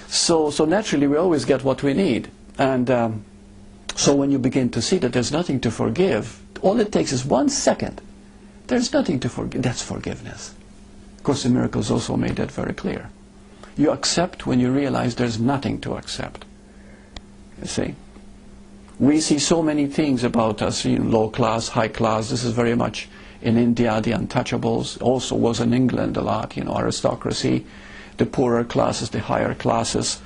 So naturally we always get what we need. And so when you begin to see that there's nothing to forgive, all it takes is 1 second. There's nothing to forgive. That's forgiveness. Of course, the miracles also made that very clear. You accept when you realize there's nothing to accept. You see? We see so many things about us, low class, high class. This is very much in India, the untouchables. Also was in England a lot, aristocracy. The poorer classes, the higher classes.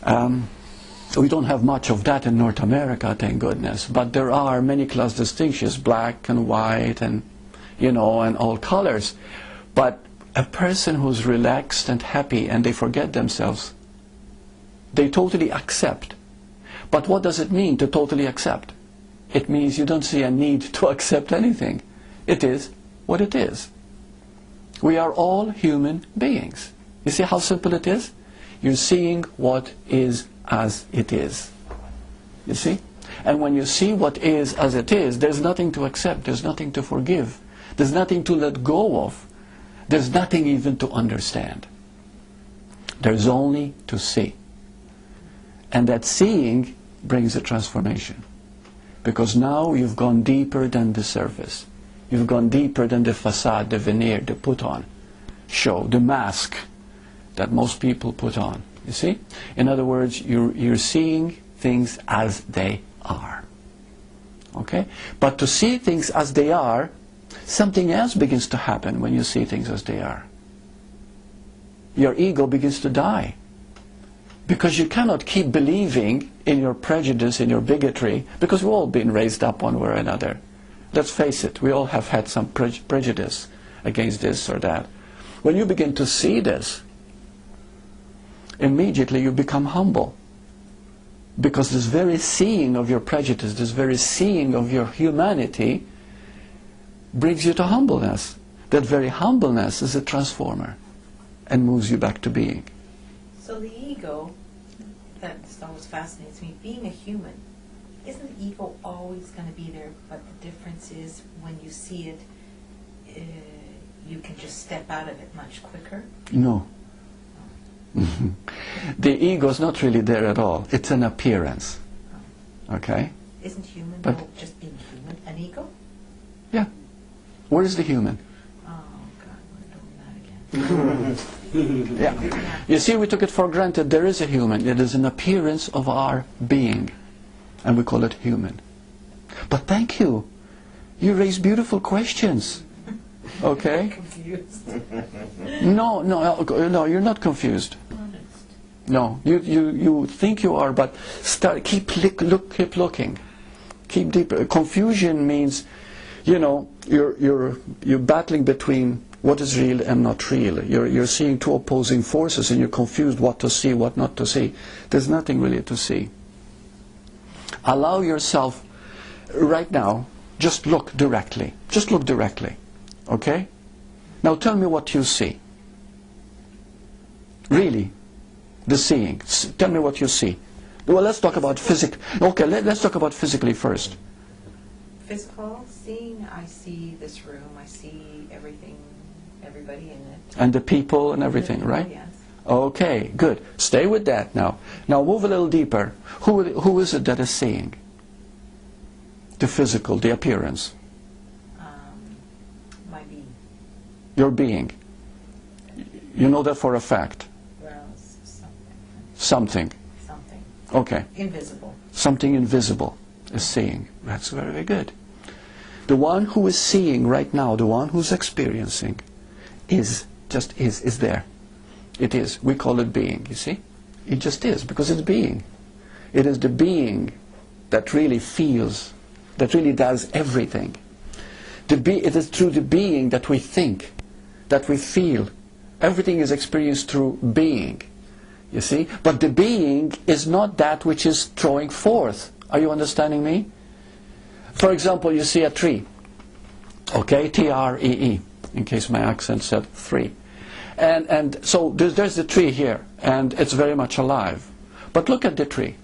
We don't have much of that in North America, thank goodness. But there are many class distinctions, black and white and, and all colors. But a person who's relaxed and happy and they forget themselves, they totally accept. But what does it mean to totally accept? It means you don't see a need to accept anything. It is what it is. We are all human beings. You see how simple it is? You're seeing what is as it is. You see? And when you see what is as it is, there's nothing to accept, there's nothing to forgive, there's nothing to let go of, there's nothing even to understand. There's only to see. And that seeing brings a transformation. Because now you've gone deeper than the surface. You've gone deeper than the facade, the veneer, the put on show, the mask that most people put on. You see? In other words, you're seeing things as they are. Okay? But to see things as they are, something else begins to happen when you see things as they are. Your ego begins to die. Because you cannot keep believing in your prejudice, in your bigotry, because we've all been raised up one way or another. Let's face it, we all have had some prejudice against this or that. When you begin to see this, immediately you become humble. Because this very seeing of your prejudice, this very seeing of your humanity, brings you to humbleness. That very humbleness is a transformer and moves you back to being. So the ego, that always fascinates me, being a human, isn't the ego always going to be there, but the difference is when you see it, you can just step out of it much quicker? No. The ego is not really there at all. It's an appearance. Okay? Isn't human, but just being human, an ego? Yeah. Where is the human? Oh, God, we're doing that again. Yeah. You see, we took it for granted. There is a human. It is an appearance of our being. And we call it human. But thank you. You raise beautiful questions. Okay? Confused. No, you're not confused. Honest. No, you think you are, but keep looking. Keep deeper. Confusion means, you're battling between what is real and not real. You're seeing two opposing forces and you're confused what to see, what not to see. There's nothing really to see. Allow yourself, right now, just look directly. Just look directly. Okay? Now tell me what you see. Really. The seeing. Tell me what you see. Well, let's talk about physical. Okay, let's talk about physically first. Physical seeing, I see this room, I see everything, everybody in it. And the people and everything, right? Yes. Okay, good. Stay with that now. Now move a little deeper. Who is it that is seeing? The physical, the appearance. My being. Your being. You know that for a fact. Well, something. Something. Something. Okay. Invisible. Something invisible is seeing. That's very, very good. The one who is seeing right now, the one who's experiencing, is there. It is. We call it being, you see? It just is, because it's being. It is the being that really feels, that really does everything. It is through the being that we think, that we feel. Everything is experienced through being, you see? But the being is not that which is throwing forth. Are you understanding me? For example, you see a tree. Okay, T-R-E-E, in case my accent said three. And so there's the tree here, and it's very much alive. But look at the tree,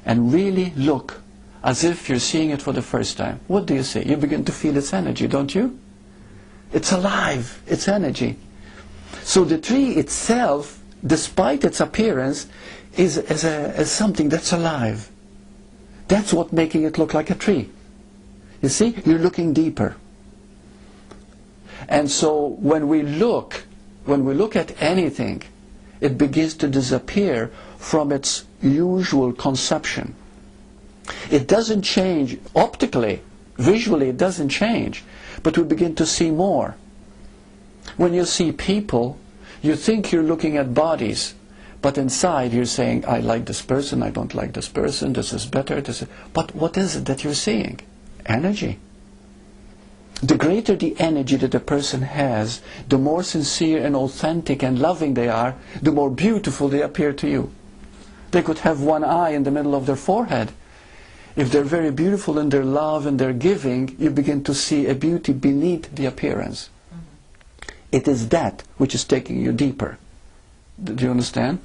and really look as if you're seeing it for the first time. What do you see? You begin to feel its energy, don't you? It's alive, it's energy. So the tree itself despite its appearance, is as something that's alive. That's what making it look like a tree. You see, you're looking deeper. And so when we look at anything, it begins to disappear from its usual conception. It doesn't change optically, visually it doesn't change, but we begin to see more. When you see people, you think you're looking at bodies, but inside you're saying, I like this person, I don't like this person, this is better, this is... But what is it that you're seeing? Energy. The greater the energy that a person has, the more sincere and authentic and loving they are, the more beautiful they appear to you. They could have one eye in the middle of their forehead. If they're very beautiful in their love and their giving, you begin to see a beauty beneath the appearance. It is that which is taking you deeper. Do you understand?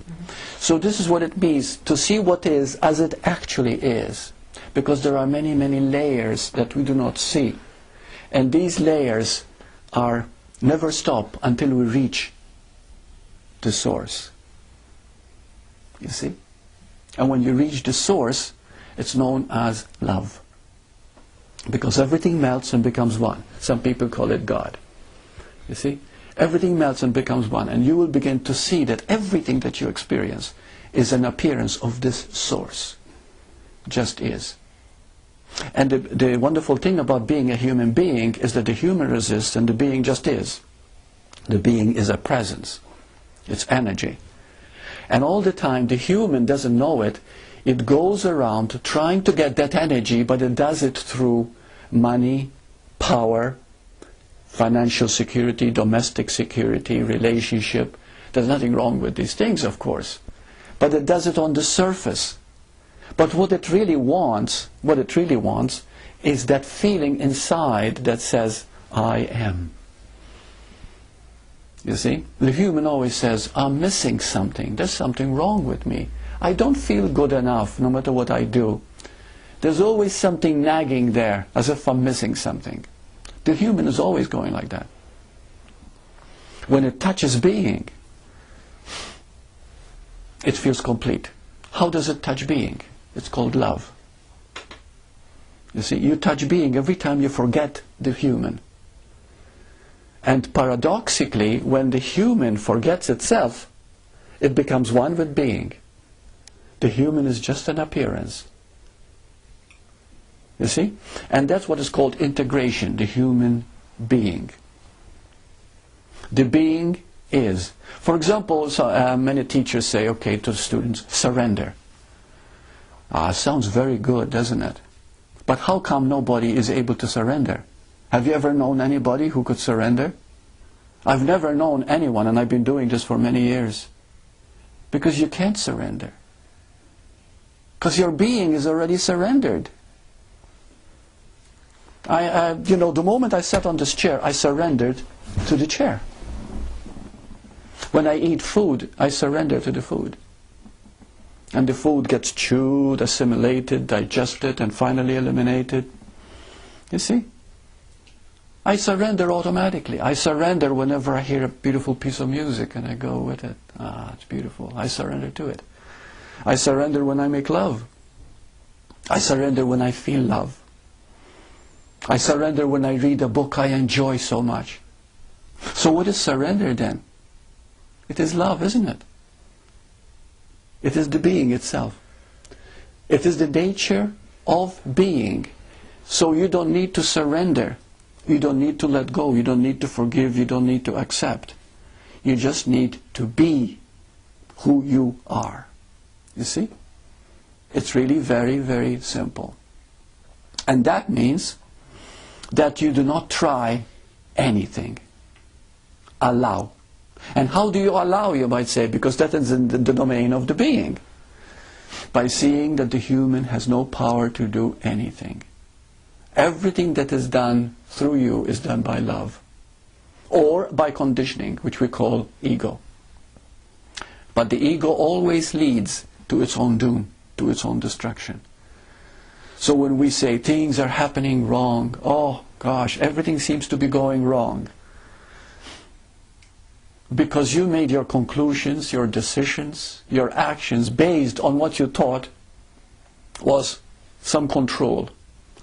So this is what it means, to see what is as it actually is. Because there are many, many layers that we do not see. And these layers are never stop until we reach the source. You see? And when you reach the source, it's known as love. Because everything melts and becomes one. Some people call it God. You see? Everything melts and becomes one. And you will begin to see that everything that you experience is an appearance of this source. Just is. And the wonderful thing about being a human being is that the human resists and the being just is. The being is a presence. It's energy. And all the time the human doesn't know it. It goes around trying to get that energy, but it does it through money, power, financial security, domestic security, relationship. There's nothing wrong with these things, of course. But it does it on the surface. But what it really wants is that feeling inside that says, I am. You see? The human always says, I'm missing something. There's something wrong with me. I don't feel good enough no matter what I do. There's always something nagging there, as if I'm missing something. The human is always going like that. When it touches being, it feels complete. How does it touch being? It's called love. You see, you touch being every time you forget the human. And paradoxically, when the human forgets itself, it becomes one with being. The human is just an appearance. You see? And that's what is called integration, the human being. The being is. For example, many teachers say, okay, to students, surrender. Sounds very good, doesn't it? But how come nobody is able to surrender? Have you ever known anybody who could surrender? I've never known anyone, and I've been doing this for many years. Because you can't surrender. Because your being is already surrendered. The moment I sat on this chair, I surrendered to the chair. When I eat food, I surrender to the food. And the food gets chewed, assimilated, digested, and finally eliminated. You see? I surrender automatically. I surrender whenever I hear a beautiful piece of music and I go with it. It's beautiful. I surrender to it. I surrender when I make love. I surrender when I feel love. I surrender when I read a book I enjoy so much. So what is surrender then? It is love, isn't it? It is the being itself. It is the nature of being. So you don't need to surrender. You don't need to let go. You don't need to forgive. You don't need to accept. You just need to be who you are. You see? It's really very, very simple. And that means that you do not try anything. Allow. And how do you allow, you might say? Because that is in the domain of the being. By seeing that the human has no power to do anything. Everything that is done through you is done by love. Or by conditioning, which we call ego. But the ego always leads to its own doom, to its own destruction. So when we say things are happening wrong, oh gosh, everything seems to be going wrong. because you made your conclusions, your decisions, your actions based on what you thought was some control,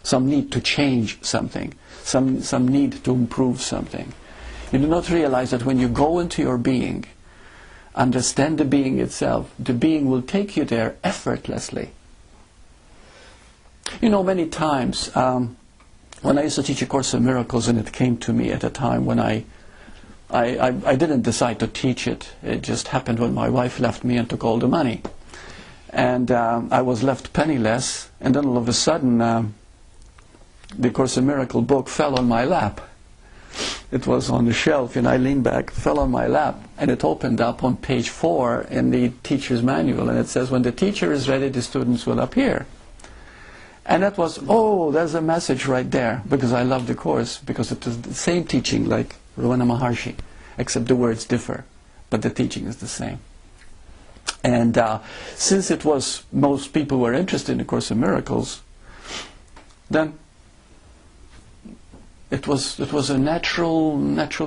some need to change something, some need to improve something. You do not realize that when you go into your being, understand the being itself, the being will take you there effortlessly. You know, many times when I used to teach A Course in Miracles, and it came to me at a time when I didn't decide to teach it. It just happened when my wife left me and took all the money. And I was left penniless, and then all of a sudden the Course in Miracles book fell on my lap. It was on the shelf, and I leaned back, fell on my lap, and it opened up on page 4 in the teacher's manual, and it says, when the teacher is ready, the students will appear. And that was, oh, there's a message right there, because I love the Course, because it is the same teaching like Ramana Maharshi, except the words differ, but the teaching is the same. And since it was, most people were interested in A Course in Miracles, then it was a natural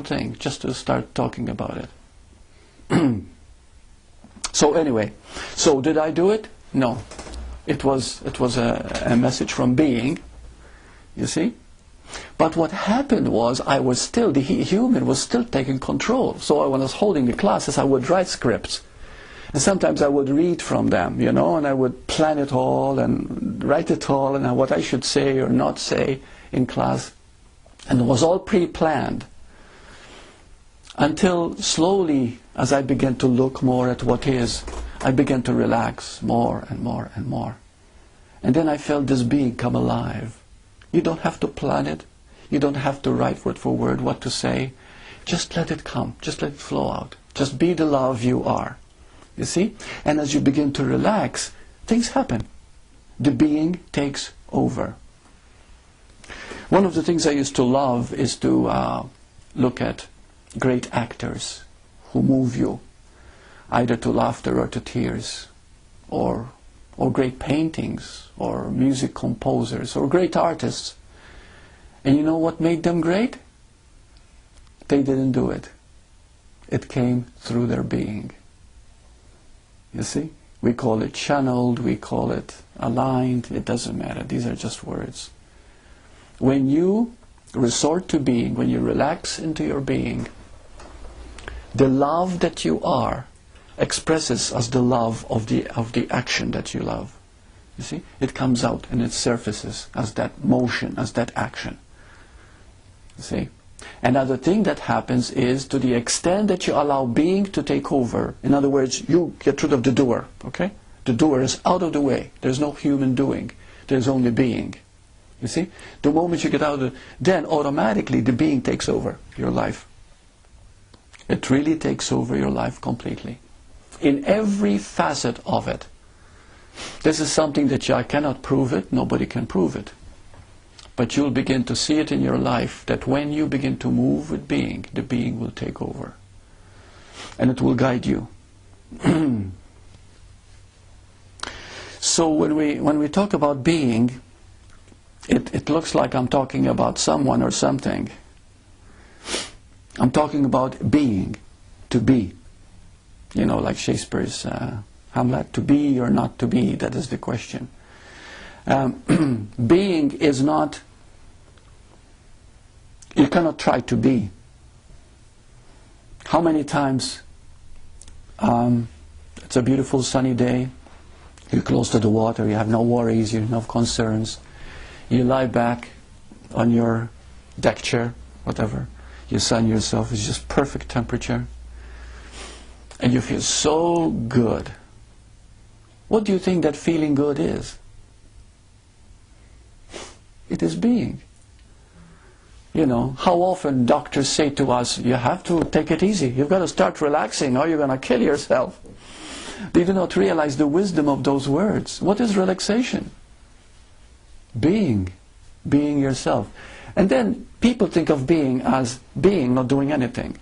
thing just to start talking about it. So anyway, so did I do it? No. It was a message from being, you see? But what happened was I was still, the human was still taking control. So when I was holding the classes, I would write scripts. And sometimes I would read from them, you know, and I would plan it all and write it all and what I should say or not say in class. And it was all pre-planned. Until slowly, as I began to look more at what is, I began to relax more and more and more. And then I felt this being come alive. You don't have to plan it. You don't have to write word for word what to say. Just let it come. Just let it flow out. Just be the love you are. You see? And as you begin to relax, things happen. The being takes over. One of the things I used to love is to look at great actors who move you, either to laughter or to tears, or great paintings, or music composers, or great artists. And you know what made them great? They didn't do it. It came through their being. You see? We call it channeled, we call it aligned, it doesn't matter. These are just words. When you resort to being, when you relax into your being, the love that you are expresses as the love of the action that you love. You see? It comes out and it surfaces as that motion, as that action. You see? Another thing that happens is, to the extent that you allow being to take over, in other words, you get rid of the doer, okay? The doer is out of the way. There's no human doing. There's only being. You see? The moment you get out of it, then automatically the being takes over your life. It really takes over your life completely. In every facet of it. This is something that I cannot prove it, nobody can prove it. But you'll begin to see it in your life, that when you begin to move with being, the being will take over. And it will guide you. So when we talk about being, it looks like I'm talking about someone or something. I'm talking about being, to be. You know, like Shakespeare's Hamlet, to be or not to be, that is the question. Being is not, you cannot try to be. How many times it's a beautiful sunny day, you're close to the water, you have no worries, you have no concerns, you lie back on your deck chair, whatever, you sun yourself, it's just perfect temperature, and you feel so good. What do you think that feeling good is? It is being. You know, how often doctors say to us, you have to take it easy, you've got to start relaxing or you're going to kill yourself. They do not realize the wisdom of those words. What is relaxation? Being. Being yourself. And then people think of being as being, not doing anything.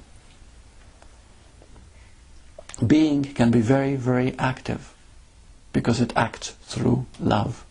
Being can be very, very active, because it acts through love.